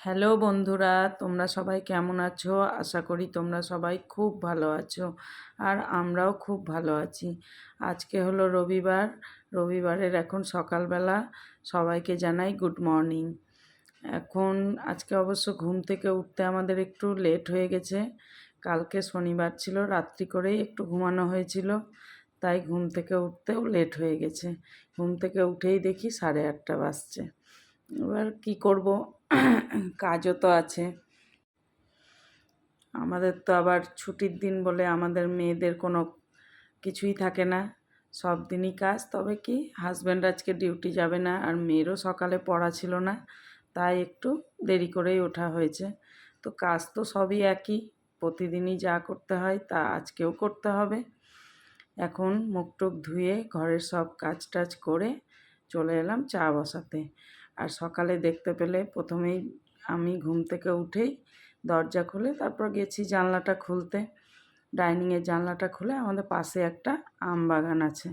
Hello বন্ধুরা, তোমরা সবাই কেমন আছো? আশা করি তোমরা সবাই খুব ভালো আছো। আর আমরাও খুব ভালো আছি। আজকে হলো রবিবার। রবিবারের এখন সকালবেলা। সবাইকে জানাই গুড মর্নিং। আজকে অবশ্য ঘুম থেকে উঠতে আমাদের একটু লেট হয়ে গেছে। কালকে শনিবার ছিল, রাত্রি করেই একটু ঘুমানো হয়েছিল, তাই ঘুম থেকে উঠতেও লেট হয়ে গেছে। ঘুম থেকে উঠেই দেখি 8:30 বাজছে। এবার কি করব, কাজও তো আছে। আমাদের তো আবার ছুটির দিন বলে আমাদের মেয়েদের কোনো কিছুই থাকে না, সব দিনই কাজ। তবে কি, হাজব্যান্ড আজকে ডিউটি যাবে না, আর মেয়েরও সকালে পড়া ছিল না, তাই একটু দেরি করেই ওঠা হয়েছে। তো কাজ তো সবই একই, প্রতিদিনই যা করতে হয় তা আজকেও করতে হবে। এখন মুখ টুক ধুয়ে ঘরের সব কাজ টাজ করে চলে এলাম চা বসাতে। আর সকালে দেখতে পেলে প্রথমেই আমি ঘুম থেকে উঠেই দরজা খুলে তারপর গেছি জানলাটা খুলতে। ডাইনিংয়ের জানলাটা খুলে আমাদের পাশে একটা আম বাগান আছে।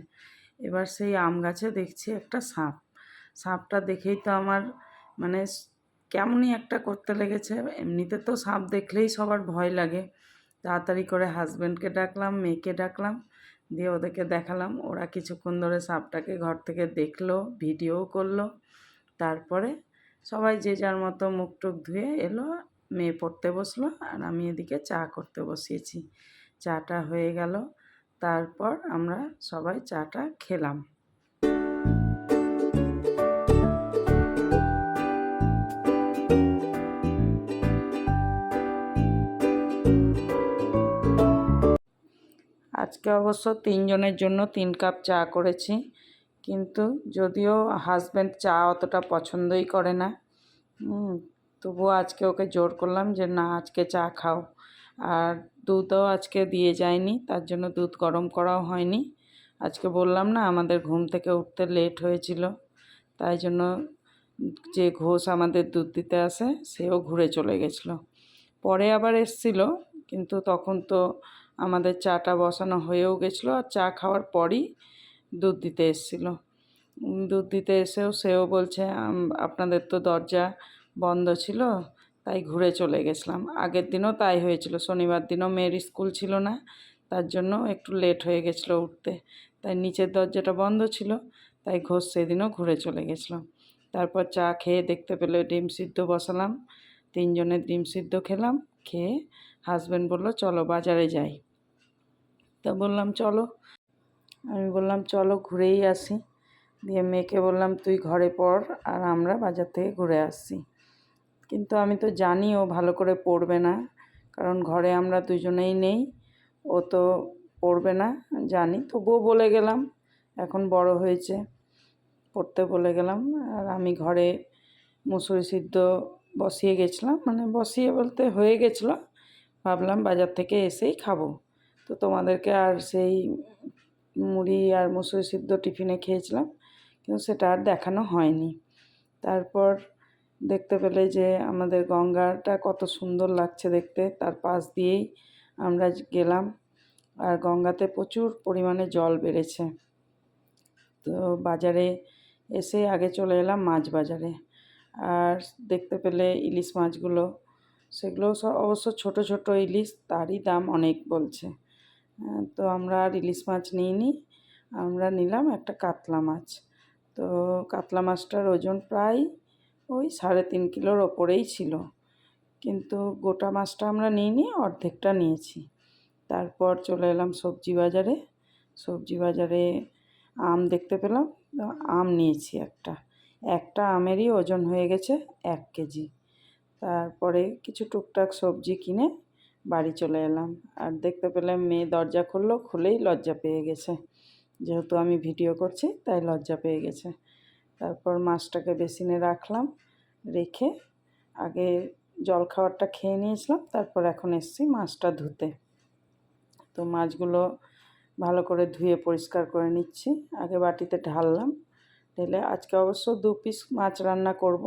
এবার সেই আম গাছে দেখছি একটা সাপ। সাপটা দেখেই তো আমার মানে কেমনই একটা করতে লেগেছে। এমনিতে তো সাপ দেখলেই সবার ভয় লাগে। তাড়াতাড়ি করে হাজব্যান্ডকে ডাকলাম, মেয়েকে ডাকলাম, দিয়ে ওদেরকে দেখালাম। ওরা কিছুক্ষণ ধরে সাপটাকে ঘর থেকে দেখলো, ভিডিওও করলো। তারপরে সবাই যে যার মতো মুখ টুক ধুয়ে এলো, মেয়ে পড়তে বসলো, আর আমি এদিকে চা করতে বসিয়েছি। চাটা হয়ে গেল, তারপর আমরা সবাই চাটা খেলাম। আজকে অবশ্য 3 জনের জন্য 3 কাপ চা করেছি, কিন্তু যদিও হাজব্যান্ড চা অতটা পছন্দই করে না, তবুও আজকে ওকে জোর করলাম যে না, আজকে চা খাও। আর দুধও আজকে দিয়ে যায়নি, তার জন্য দুধ গরম করাও হয়নি। আজকে বললাম না, আমাদের ঘুম থেকে উঠতে লেট হয়েছিল, তাই জন্য যে ঘোষ আমাদের দুধ দিতে আসে সেও ঘুরে চলে গেছিলো। পরে আবার এসছিল, কিন্তু তখন তো আমাদের চাটা বসানো হয়েও গেছিলো, আর চা খাওয়ার পরই দুধ দিতে এসেছিলো। দুধ দিতে এসেও সেও বলছে আপনাদের তো দরজা বন্ধ ছিল, তাই ঘুরে চলে গেছিলাম। আগের দিনও তাই হয়েছিল, শনিবার দিনও মেয়ের স্কুল ছিল না, তার জন্য একটু লেট হয়ে গেছিলো উঠতে, তাই নিচের দরজাটা বন্ধ ছিল, তাই ঘোষ সেদিনও ঘুরে চলে গেছিলো। তারপর চা খেয়ে দেখতে পেলে ডিম সিদ্ধ বসালাম, 3 জনের ডিম সিদ্ধ খেলাম। খেয়ে হাজব্যান্ড বলল চলো বাজারে যাই, তা বললাম চলো। আমি বললাম চলো ঘুরেই আসি। দিয়ে মেয়েকে বললাম তুই ঘরে পড়, আর আমরা বাজার থেকে ঘুরে আসছি। কিন্তু আমি তো জানি ও ভালো করে পড়বে না, কারণ ঘরে আমরা দুজনেই নেই, ও তো পড়বে না জানি, তবুও বলে গেলাম, এখন বড় হয়েছে, পড়তে বলে গেলাম। আর আমি ঘরে মুসুরি সিদ্ধ বসিয়ে গেছিলাম, মানে বসিয়ে বলতে হয়ে গেছিলো, ভাবলাম বাজার থেকে এসেই খাবো। তো তোমাদেরকে আর সেই মুড়ি আর মুসুরি সিদ্ধ টিফিনে খেয়েছিলাম, কিন্তু সেটা আর দেখানো হয়নি। তারপর দেখতে পেলে যে আমাদের গঙ্গাটা কত সুন্দর লাগছে দেখতে, তার পাশ দিয়েই আমরা গেলাম। আর গঙ্গাতে প্রচুর পরিমাণে জল বেড়েছে। তো বাজারে এসে আগে চলে এলাম মাছ বাজারে। আর দেখতে পেলে ইলিশ মাছগুলো, সেগুলোও সব অবশ্য ছোট ছোট ইলিশ, তারই দাম অনেক বলছে। তো আমরা আর ইলিশ মাছ নিইনি, আমরা নিলাম একটা কাতলা মাছ। তো কাতলা মাছটার ওজন প্রায় ওই 3.5 কিলোর ওপরেই ছিল, কিন্তু গোটা মাছটা আমরা নিইনি, অর্ধেকটা নিয়েছি। তারপর চলে এলাম সবজি বাজারে। সবজি বাজারে আম দেখতে পেলাম, আম নিয়েছি একটা। একটা আমেরই ওজন হয়ে গেছে 1 কেজি। তারপরে কিছু টুকটাক সবজি কিনে বাড়ি চলে এলাম। আর দেখতে পেলাম মেয়ে দরজা খুললো, খুলেই লজ্জা পেয়ে গেছে, যেহেতু আমি ভিডিও করছি তাই লজ্জা পেয়ে গেছে। তারপর মাছটাকে বেসিনে রাখলাম, রেখে আগে জলখাবারটা খেয়ে নিয়েছিলাম, তারপর এখন এসেছি মাছটা ধুতে। তো মাছগুলো ভালো করে ধুয়ে পরিষ্কার করে নিচ্ছি, আগে বাটিতে ঢাললাম। ঢেলে আজকে অবশ্য 2 পিস মাছ রান্না করব,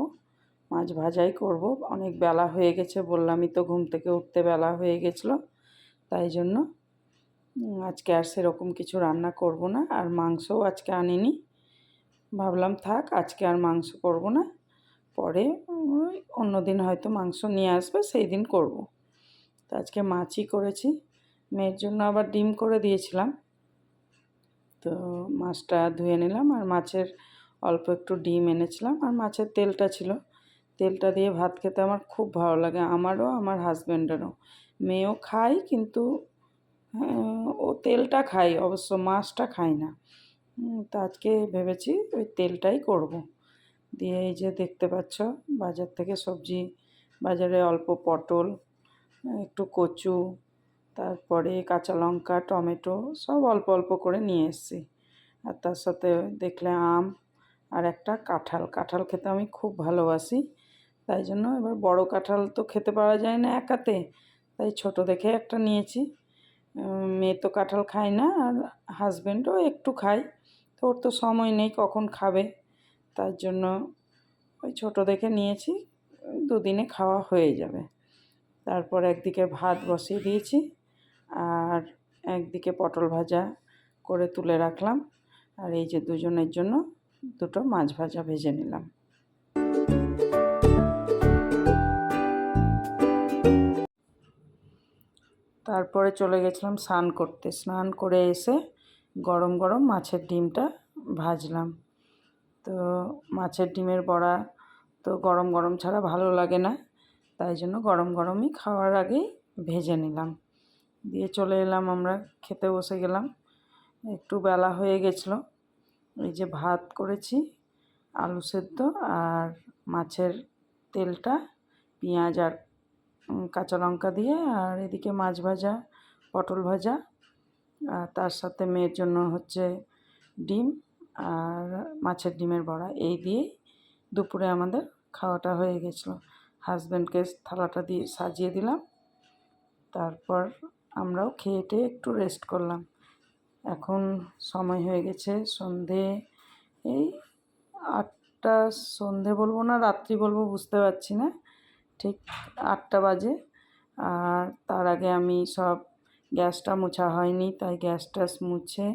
মাছ ভাজাই করব। অনেক বেলা হয়ে গেছে, বললামই তো ঘুম থেকে উঠতে বেলা হয়ে গেছিলো, তাই জন্য আজকে আর সেরকম কিছু রান্না করব না। আর মাংসও আজকে আনিনি, ভাবলাম থাক আজকে আর মাংস করব না, পরে ওই অন্য দিন হয়তো মাংস নিয়ে আসবে, সেই দিন করব। তো আজকে মাছই করেছি। মেয়ের জন্য আবার ডিম করে দিয়েছিলাম। তো মাছটা ধুয়ে নিলাম, আর মাছের অল্প একটু ডিম এনেছিলাম, আর মাছের তেলটা ছিল। তেলটা দিয়ে ভাত খেতে আমার খুব ভালো লাগে, আমারও আমার হাজব্যান্ডেরও। মেয়েও খায়, কিন্তু ও তেলটা খাই, অবশ্য মাছটা খাই না। তো আজকে ভেবেছি ওই তেলটাই করব। দিয়ে এই যে দেখতে পাচ্ছ, বাজার থেকে সবজি, বাজারে অল্প পটল, একটু কচু, তারপরে কাঁচা লঙ্কা, টমেটো সব অল্প অল্প করে নিয়ে এসেছি। আর তার সাথে দেখলে আম, আর একটা কাঁঠাল। কাঁঠাল খেতে আমি খুব ভালোবাসি, তাই জন্য এবার বড় কাঁঠাল তো খেতে পারা যায় না একাতে, তাই ছোট দেখে একটা নিয়েছি। মেয়ে তো কাঁঠাল খায় না, আর হাজব্যান্ডও একটু খায়, তো ওর তো সময় নেই কখন খাবে, তার জন্য ওই ছোট দেখে নিয়েছি, দুদিনে খাওয়া হয়ে যাবে। তারপর একদিকে ভাত বসিয়ে দিয়েছি, আর একদিকে পটল ভাজা করে তুলে রাখলাম, আর এই যে দুজনের জন্য দুটো মাছ ভাজা ভেজে নিলাম। তারপরে চলে গেছিলাম স্নান করতে। স্নান করে এসে গরম গরম মাছের ডিমটা ভাজলাম। তো মাছের ডিমের বড়া তো গরম গরম ছাড়া ভালো লাগে না, তাই জন্য গরম গরমই খাওয়ার আগেই ভেজে নিলাম। দিয়ে চলে এলাম, আমরা খেতে বসে গেলাম। একটু বেলা হয়ে গেছিলো। এই যে ভাত করেছি, আলু সেদ্ধ আর মাছের তেলটা, পেঁয়াজ আর কাঁচা লঙ্কা দিয়ে, আর এদিকে মাছ ভাজা, পটল ভাজা, আর তার সাথে মেয়ের জন্য হচ্ছে ডিম আর মাছের ডিমের বড়া। এই দিয়েই দুপুরে আমাদের খাওয়াটা হয়ে গেছিলো। হাজব্যান্ডকে থালাটা দিয়ে সাজিয়ে দিলাম, তারপর আমরাও খেয়ে টেয়ে একটু রেস্ট করলাম। এখন সময় হয়ে গেছে সন্ধে, এই 8টা, সন্ধে বলবো না রাত্রি বলবো বুঝতে পারছি না, ঠিক 8টা বাজে। আর তার আগে আমি সব, গ্যাসটা মোছা হয়নি, তাই গ্যাস ট্যাস মুছে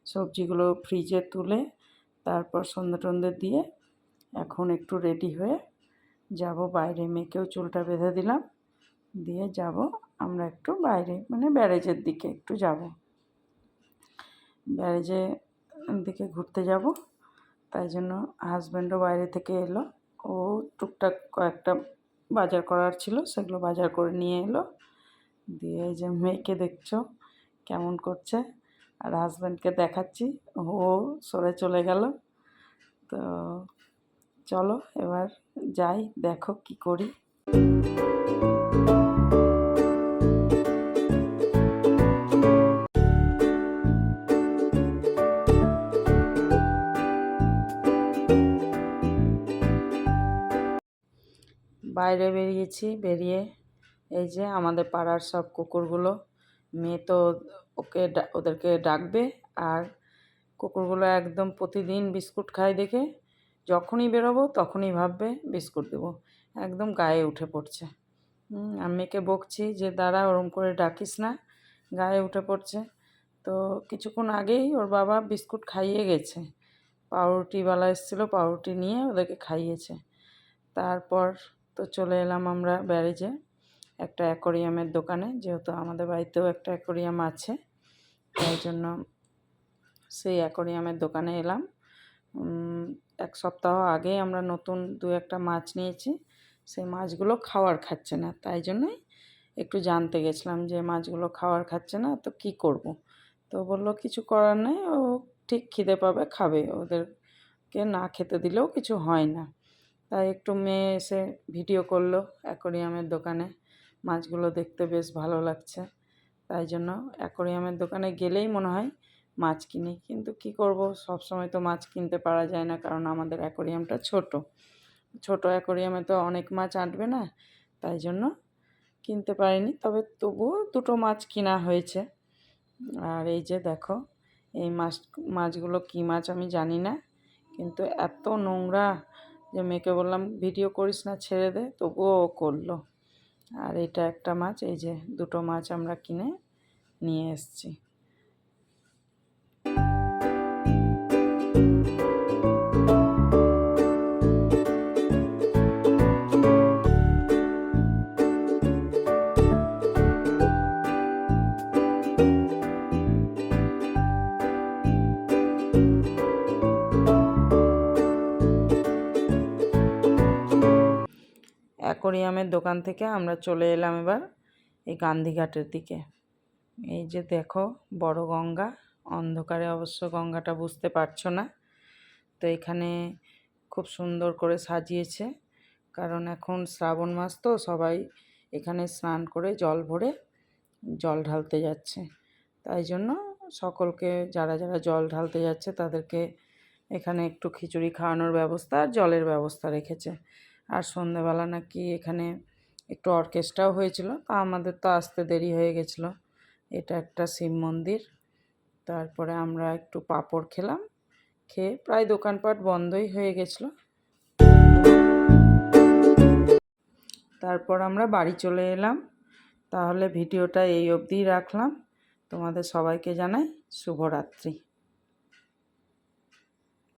সবজিগুলো ফ্রিজে তুলে তারপর সন্ধে টন্ধে দিয়ে এখন একটু রেডি হয়ে যাব বাইরে। মেয়েকেও চুলটা বেঁধে দিলাম, দিয়ে যাব আমরা একটু বাইরে, মানে ব্যারেজের দিকে একটু যাব, ব্যারেজের দিকে ঘুরতে যাব। তাই জন্য হাজব্যান্ডও বাইরে থেকে এলো, ও টুকটাক কয়েকটা বাজার করার ছিল সেগুলো বাজার করে নিয়ে এলো। দিয়ে এই যে মেয়েকে দেখছো কেমন করছে, আর হাজব্যান্ডকে দেখাচ্ছি, ও সরে চলে গেল। তো চলো এবার যাই, দেখো কি করি। বাইরে বেরিয়েছি, বেরিয়ে এই যে আমাদের পাড়ার সব কুকুরগুলো, মেয়ে তো ওদেরকে ডাকবে, আর কুকুরগুলো একদম প্রতিদিন বিস্কুট খায় দেখে যখনই বেরোবো তখনই ভাববে বিস্কুট দেবো, একদম গায়ে উঠে পড়ছে। আমি মেয়েকে বকছি যে দাঁড়া, ওরম করে ডাকিস না, গায়ে উঠে পড়ছে। তো কিছুক্ষণ আগেই ওর বাবা বিস্কুট খাইয়ে গেছে, পাউরুটিওয়ালা এসেছিলো, পাউরুটি নিয়ে ওদেরকে খাইয়েছে। তারপর তো চলে এলাম আমরা ব্যারেজে একটা অ্যাকোরিয়ামের দোকানে, যেহেতু আমাদের বাড়িতেও একটা অ্যাকোরিয়াম আছে, তাই জন্য সেই অ্যাকোরিয়ামের দোকানে এলাম। 1 সপ্তাহ আগে আমরা নতুন 2-1টা মাছ নিয়েছি, সেই মাছগুলো খাওয়ার খাচ্ছে না, তাই জন্যই একটু জানতে গেছিলাম যে মাছগুলো খাওয়ার খাচ্ছে না তো কি করব। তো বললো কিছু করার নেই, ও ঠিক খিদে পাবে খাবে, ওদেরকে না খেতে দিলেও কিছু হয় না। তাই একটু মেয়ে এসে ভিডিও করলো অ্যাকোরিয়ামের দোকানে, মাছগুলো দেখতে বেশ ভালো লাগছে, তাই জন্য অ্যাকোরিয়ামের দোকানে গেলেই মনে হয় মাছ কিনি, কিন্তু কি করব, সব সময় তো মাছ কিনতে পারা যায় না, কারণ আমাদের অ্যাকোরিয়ামটা ছোট অ্যাকোরিয়ামে তো অনেক মাছ আঁটবে না, তাই জন্য কিনতে পারিনি। তবে তবুও 2টো মাছ কিনা হয়েছে। আর এই যে দেখো, এই মাছগুলো কী মাছ আমি জানি না, কিন্তু এত নোংরা যে মেয়েকে বললাম ভিডিও করিস না, ছেড়ে দে, তবুও ও করলো। আর এটা একটা মাছ, এই যে 2টো মাছ আমরা কিনে নিয়ে এসেছি। অ্যাকোরিয়ামের দোকান থেকে আমরা চলে এলাম এবার এই গান্ধীঘাটের দিকে। এই যে দেখো বড় গঙ্গা, অন্ধকারে অবশ্য গঙ্গাটা বুঝতে পারছো না। তো এখানে খুব সুন্দর করে সাজিয়েছে, কারণ এখন শ্রাবণ মাস, তো সবাই এখানে স্নান করে জল ভরে জল ঢালতে যাচ্ছে। তাই জন্য সকলকে যারা যারা জল ঢালতে যাচ্ছে তাদেরকে এখানে একটু খিচুড়ি খাওয়ানোর ব্যবস্থা আর জলের ব্যবস্থা রেখেছে। আর সন্ধেবেলা নাকি এখানে একটু অর্কেস্ট্রাও হয়েছিল, তা আমাদের তো আসতে দেরি হয়ে গেছিলো। এটা একটা শিব মন্দির। তারপরে আমরা একটু পাঁপড় খেলাম, খেয়ে প্রায় দোকানপাট বন্ধই হয়ে গেছিলো। তারপর আমরা বাড়ি চলে এলাম। তাহলে ভিডিওটা এই অবধিই রাখলাম। তোমাদের সবাইকে জানাই শুভরাত্রি।